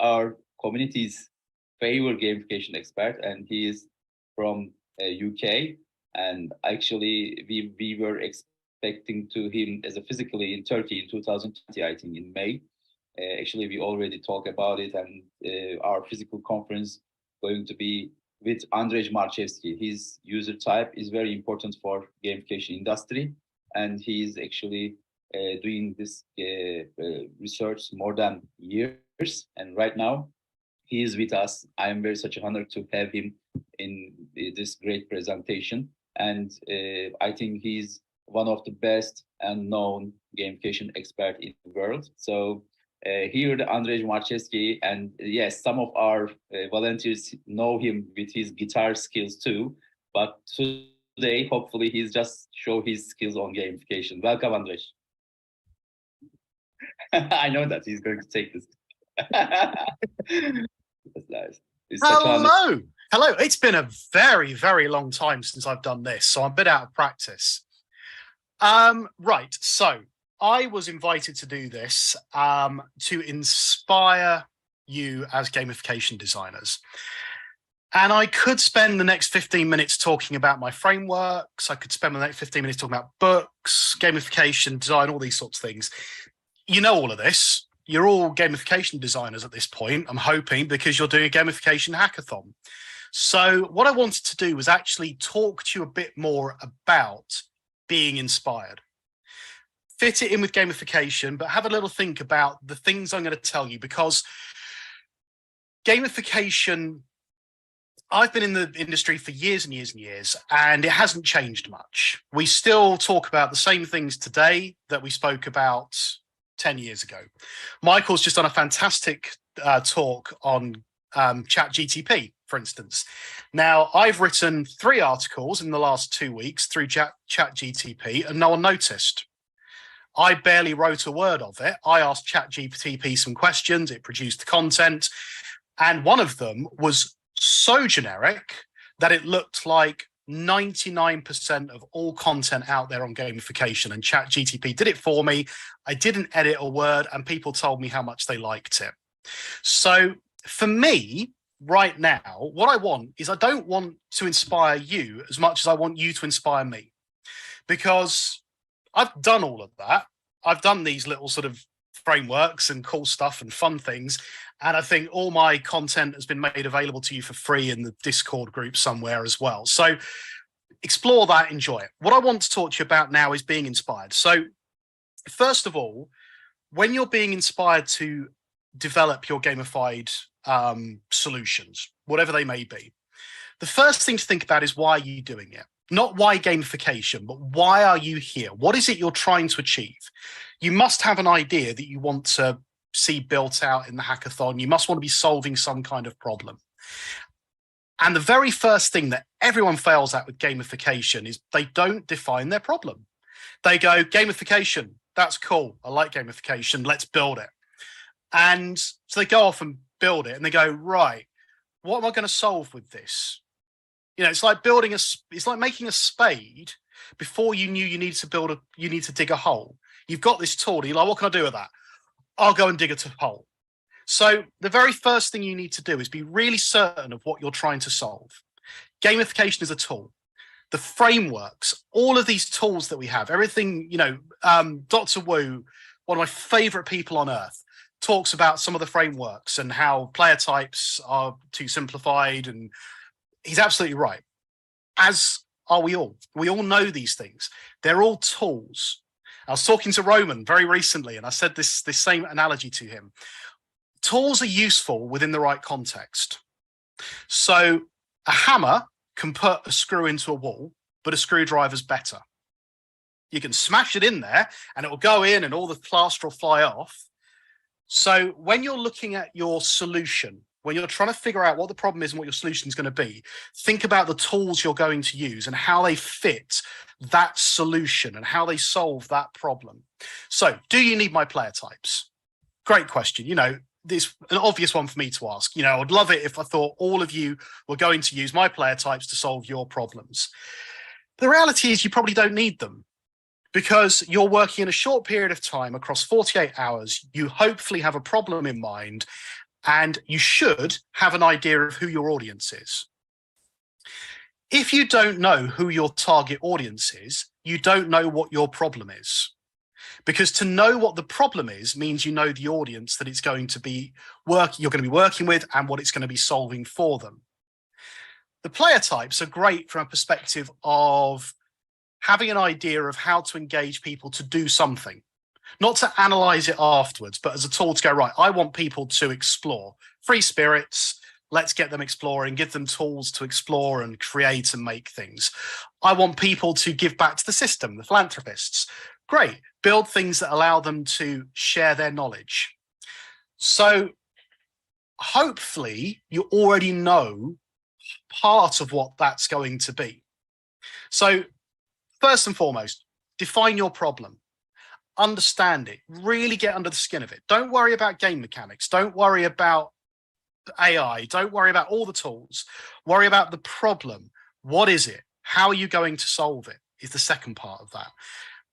our community's favorite gamification expert, and he is from UK. And actually, we were expecting to him as a physically in Turkey in 2020, I think in May. Actually, we already talked about it, and our physical conference going to be with Andrzej Marczewski. His user type is very important for gamification industry, and he is actually doing this research more than years. And right now, he is with us. I am very such honored to have him in this great presentation. And I think he's one of the best and known gamification expert in the world. So here, Andrzej Marczewski, and yes, some of our volunteers know him with his guitar skills too. But today, hopefully, he's just show his skills on gamification. Welcome, Andrzej. I know that he's going to take this. That's nice. Hello. Hello. It's been a very, very long time since I've done this, so I'm a bit out of practice. Right. So I was invited to do this to inspire you as gamification designers. And I could spend the next 15 minutes talking about my frameworks. I could spend the next 15 minutes talking about books, gamification, design, all these sorts of things. You know all of this. You're all gamification designers at this point, I'm hoping, because you're doing a gamification hackathon. So what I wanted to do was actually talk to you a bit more about being inspired. Fit it in with gamification, but have a little think about the things I'm going to tell you, because gamification, I've been in the industry for years and years and years, and it hasn't changed much. We still talk about the same things today that we spoke about 10 years ago. Michael's just done a fantastic talk on ChatGTP, for instance. Now, I've written 3 articles in the last 2 weeks through ChatGTP, and no one noticed. I barely wrote a word of it. I asked ChatGTP some questions, it produced the content, and one of them was so generic that it looked like 99% of all content out there on gamification, and ChatGTP did it for me. I didn't edit a word, and people told me how much they liked it. So for me, right now, what I want is, I don't want to inspire you as much as I want you to inspire me, because I've done all of that. I've done these little sort of frameworks and cool stuff and fun things. And I think all my content has been made available to you for free in the Discord group somewhere as well. So explore that, enjoy it. What I want to talk to you about now is being inspired. So first of all, when you're being inspired to develop your gamified solutions, whatever they may be, the first thing to think about is, why are you doing it? Not why gamification, but why are you here? What is it you're trying to achieve? You must have an idea that you want to see built out in the hackathon. You must want to be solving some kind of problem. And the very first thing that everyone fails at with gamification is they don't define their problem. They go, gamification, that's cool. I like gamification. Let's build it. And so they go off and build it, and they go, right, what am I going to solve with this? You know, it's like building it's like making a spade before you knew you needed to dig a hole. You've got this tool, and you're like, what can I do with that? I'll go and dig a hole. So the very first thing you need to do is be really certain of what you're trying to solve. Gamification is a tool. The frameworks, all of these tools that we have, everything, you know, Dr. Wu, one of my favorite people on earth, talks about some of the frameworks and how player types are too simplified, and he's absolutely right, as are we all. We all know these things. They're all tools. I was talking to Roman very recently, and I said this same analogy to him. Tools are useful within the right context. So a hammer can put a screw into a wall, but a screwdriver's better. You can smash it in there, and it will go in, and all the plaster will fly off. So when you're looking at your solution, when you're trying to figure out what the problem is and what your solution is going to be, think about the tools you're going to use and how they fit that solution and how they solve that problem. So, do you need my player types? Great question. You know, this an obvious one for me to ask. You know, I'd love it if I thought all of you were going to use my player types to solve your problems. The reality is you probably don't need them, because you're working in a short period of time across 48 hours. You hopefully have a problem in mind, And you should have an idea of who your audience is. If you don't know who your target audience is, you don't know what your problem is. Because to know what the problem is means you know the audience that it's going to be you're going to be working with and what it's going to be solving for them. The player types are great from a perspective of having an idea of how to engage people to do something, not to analyze it afterwards, but as a tool to go, right, I want people to explore. Free spirits, let's get them exploring, give them tools to explore and create and make things. I want people to give back to the system, the philanthropists. Great, build things that allow them to share their knowledge. So hopefully you already know part of what that's going to be. So first and foremost, define your problem. Understand it, really get under the skin of it. Don't worry about game mechanics. Don't worry about AI. Don't worry about all the tools. Worry about the problem. What is it? How are you going to solve it? Is the second part of that.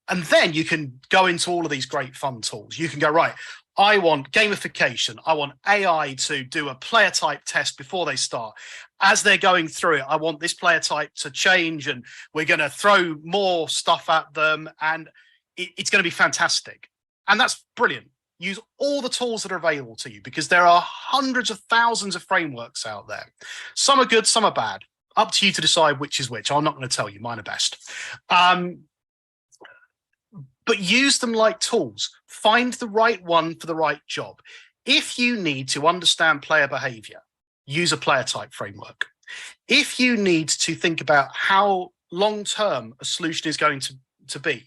And then you can go into all of these great fun tools. You can go, right, I want gamification. I want AI to do a player type test before they start. As they're going through it, I want this player type to change and we're going to throw more stuff at them and it's going to be fantastic. And that's brilliant. Use all the tools that are available to you because there are hundreds of thousands of frameworks out there. Some are good, some are bad. Up to you to decide which is which. I'm not going to tell you, mine are best. But use them like tools. Find the right one for the right job. If you need to understand player behavior, use a player type framework. If you need to think about how long-term a solution is going to be,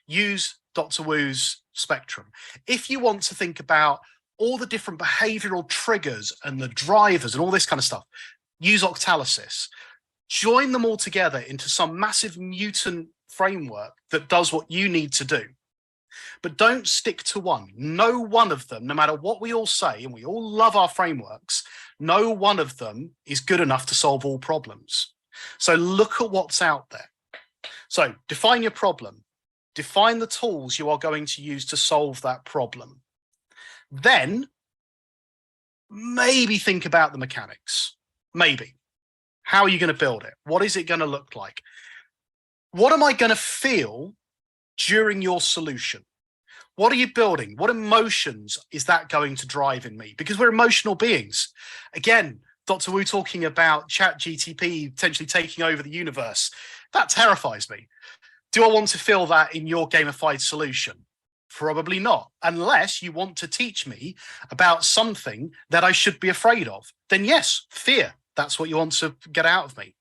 use Dr. Wu's spectrum. If you want to think about all the different behavioral triggers and the drivers and all this kind of stuff, use Octalysis. Join them all together into some massive mutant framework that does what you need to do. But don't stick to one. No one of them, no matter what we all say, and we all love our frameworks, no one of them is good enough to solve all problems. So look at what's out there. So define your problem. Define the tools you are going to use to solve that problem. Then maybe think about the mechanics. Maybe. How are you going to build it? What is it going to look like? What am I going to feel during your solution? What are you building? What emotions is that going to drive in me? Because we're emotional beings. Again, Dr. Wu talking about ChatGPT potentially taking over the universe. That terrifies me. Do I want to feel that in your gamified solution? Probably not, unless you want to teach me about something that I should be afraid of. Then yes, fear. That's what you want to get out of me.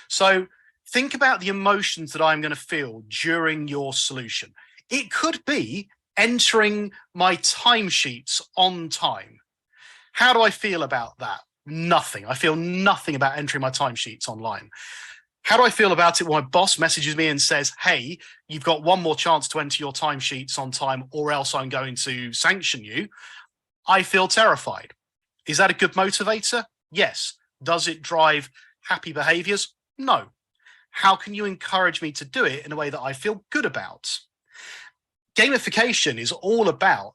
So think about the emotions that I'm going to feel during your solution. It could be entering my timesheets on time. How do I feel about that? Nothing. I feel nothing about entering my timesheets online. How do I feel about it when my boss messages me and says, hey, you've got one more chance to enter your timesheets on time or else I'm going to sanction you? I feel terrified. Is that a good motivator? Yes. Does it drive happy behaviors? No. How can you encourage me to do it in a way that I feel good about? Gamification is all about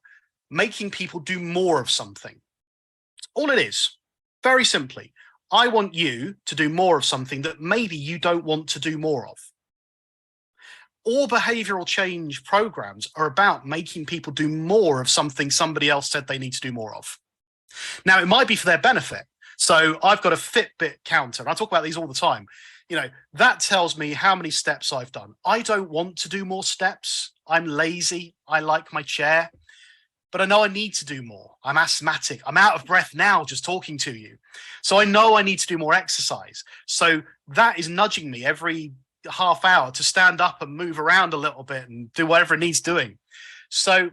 making people do more of something. It's all it is. Very simply, I want you to do more of something that maybe you don't want to do more of. All behavioral change programs are about making people do more of something somebody else said they need to do more of. Now, it might be for their benefit. So I've got a Fitbit counter, and I talk about these all the time. You know, that tells me how many steps I've done. I don't want to do more steps. I'm lazy. I like my chair, but I know I need to do more. I'm asthmatic. I'm out of breath now just talking to you. So I know I need to do more exercise. So that is nudging me every half hour to stand up and move around a little bit and do whatever it needs doing. So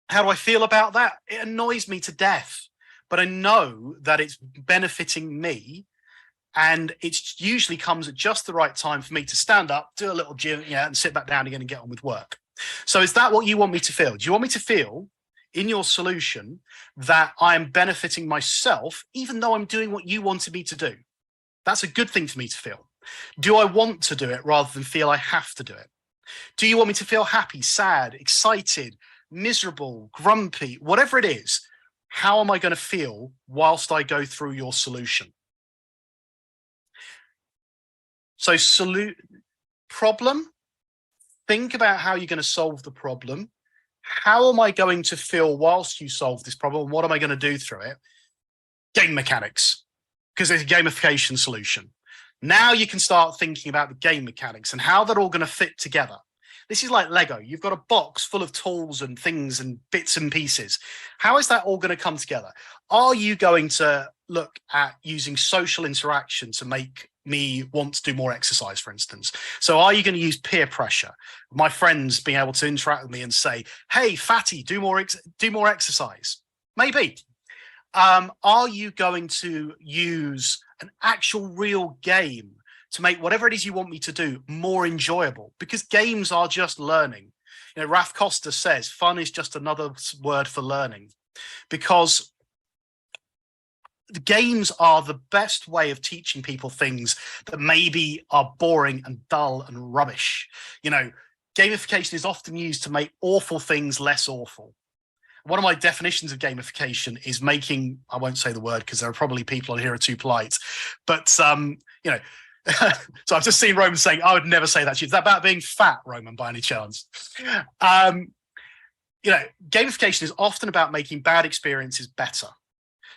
how do I feel about that? It annoys me to death. But I know that it's benefiting me, and it usually comes at just the right time for me to stand up, do a little gym, and sit back down again and get on with work. So is that what you want me to feel? Do you want me to feel in your solution that I'm benefiting myself, even though I'm doing what you wanted me to do? That's a good thing for me to feel. Do I want to do it rather than feel I have to do it? Do you want me to feel happy, sad, excited, miserable, grumpy, whatever it is? how am I going to feel whilst I go through your solution? So problem, think about how you're going to solve the problem. How am I going to feel whilst you solve this problem? What am I going to do through it? Game mechanics, because it's a gamification solution. Now you can start thinking about the game mechanics and how they're all going to fit together. This is like Lego. You've got a box full of tools and things and bits and pieces. How is that all going to come together? Are you going to look at using social interaction to make me want to do more exercise, for instance? So are you going to use peer pressure? My friends being able to interact with me and say, hey, fatty, do more exercise? Maybe. Are you going to use an actual real game to make whatever it is you want me to do more enjoyable? Because games are just learning. You know, Raf Costa says fun is just another word for learning, because the games are the best way of teaching people things that maybe are boring and dull and rubbish. You know, gamification is often used to make awful things less awful. One of my definitions of gamification is making, I won't say the word because there are probably people on here who are too polite, but, you know, so I've just seen Roman saying, I would never say that. Is that about being fat, Roman, by any chance? You know, gamification is often about making bad experiences better.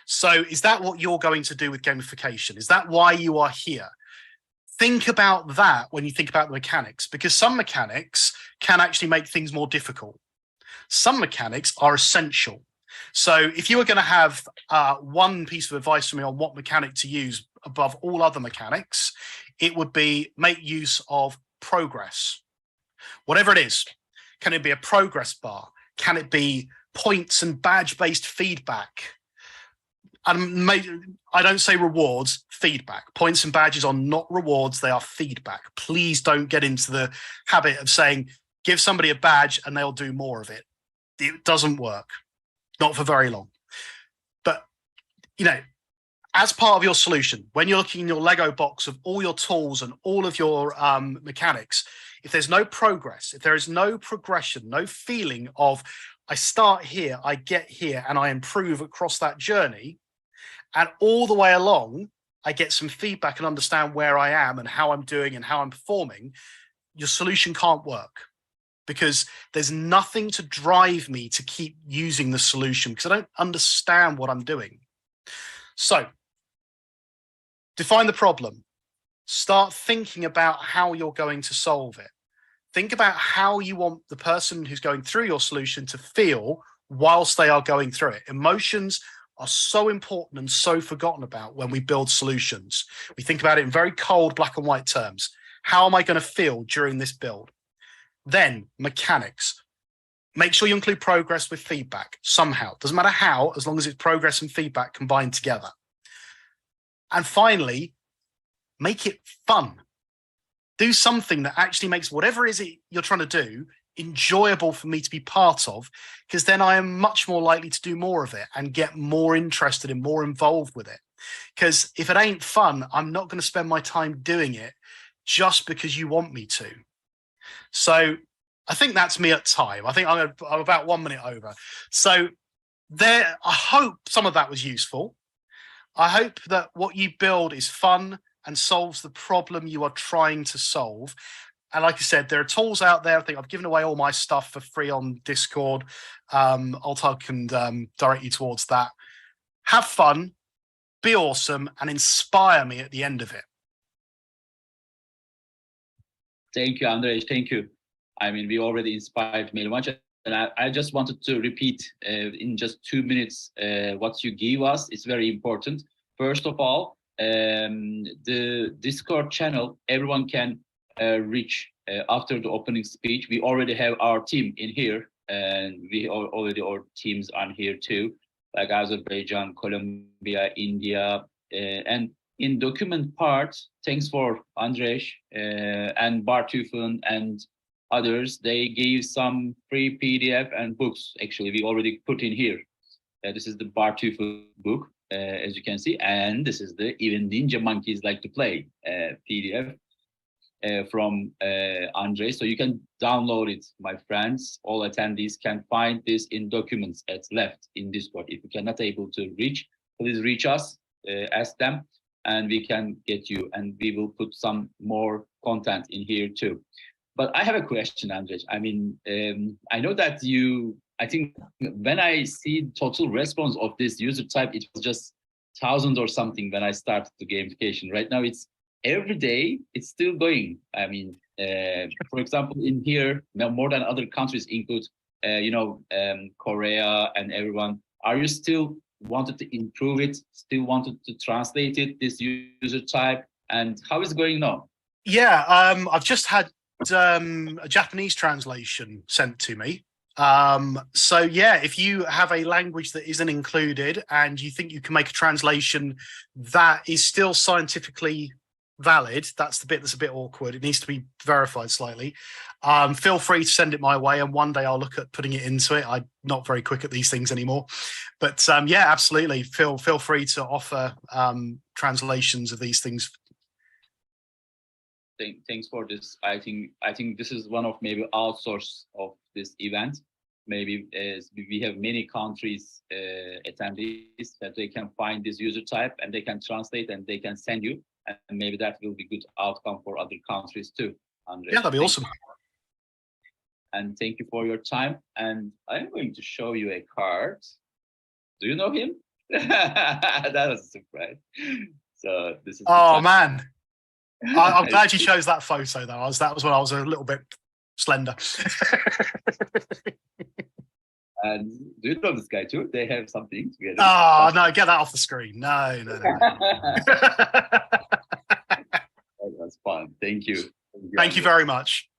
So is that what you're going to do with gamification? Is that why you are here? Think about that when you think about the mechanics, because some mechanics can actually make things more difficult. Some mechanics are essential. So if you were going to have one piece of advice from me on what mechanic to use above all other mechanics, it would be make use of progress. Whatever it is, can it be a progress bar? Can it be points and badge-based feedback? And I don't say rewards, feedback. Points and badges are not rewards, they are feedback. Please don't get into the habit of saying, give somebody a badge and they'll do more of it. It doesn't work, not for very long. But, you know, as part of your solution, when you're looking in your Lego box of all your tools and all of your mechanics, if there's no progress, if there is no progression, no feeling of I start here, I get here, and I improve across that journey, and all the way along, I get some feedback and understand where I am and how I'm doing and how I'm performing, your solution can't work. Because there's nothing to drive me to keep using the solution because I don't understand what I'm doing. So define the problem. Start thinking about how you're going to solve it. Think about how you want the person who's going through your solution to feel whilst they are going through it. Emotions are so important and so forgotten about when we build solutions. We think about it in very cold black and white terms. How am I going to feel during this build? Then mechanics. Make sure you include progress with feedback somehow. Doesn't matter how, as long as it's progress and feedback combined together. And finally, make it fun. Do something that actually makes whatever it is you're trying to do enjoyable for me to be part of, because then I am much more likely to do more of it and get more interested and more involved with it. Because if it ain't fun, I'm not going to spend my time doing it just because you want me to. So I think that's me at time. I think I'm about 1 minute over. So there, I hope some of that was useful. I hope that what you build is fun and solves the problem you are trying to solve. And like I said, there are tools out there. I think I've given away all my stuff for free on Discord. Altag can direct you towards that. Have fun, be awesome, and inspire me at the end of it. Thank you, Andrzej. Thank you. I mean, we already inspired me much. And I just wanted to repeat in just 2 minutes what you give us. It's very important. First of all, the Discord channel, everyone can reach after the opening speech. We already have our team in here, and we already our teams on here too, like Azerbaijan, Colombia, India, and in document part, thanks for Andrzej and Bartufun and others. They gave some free PDF and books. Actually, we already put in here. This is the Bartufun book, as you can see, and this is the Even Ninja Monkeys Like to Play PDF. from Andrzej. So you can download it, my friends. All attendees can find this in documents at left in Discord. If you cannot able to reach, please reach us, ask them, and we can get you. And we will put some more content in here too. But I have a question, Andrzej. I mean, I know that I think when I see total response of this user type, it was just thousands or something when I started the gamification. Right now, it's every day, it's still going. I mean, for example, in here, more than other countries include, Korea and everyone. Are you still wanted to improve it? Still wanted to translate it, this user type? And how is it going now? Yeah, I've just had a Japanese translation sent to me. So yeah, if you have a language that isn't included and you think you can make a translation that is still scientifically valid, that's the bit that's a bit awkward. It needs to be verified slightly. Feel free to send it my way, and one day I'll look at putting it into it. I'm not very quick at these things anymore, but yeah, absolutely. Feel free to offer translations of these things. Thanks for this. I think this is one of maybe outsource of this event. Maybe as we have many countries attendees that they can find this user type and they can translate and they can send you, and maybe that will be good outcome for other countries too. Andrzej. Yeah, that'd be awesome. And thank you for your time. And I'm going to show you a card. Do you know him? That was a surprise. So this is. Oh man, I'm glad you chose that photo though. That was when I was a little bit slender. And do you know this guy too? They have something together. Oh no, get that off the screen. No. That was fun. Thank you. Thank you very much.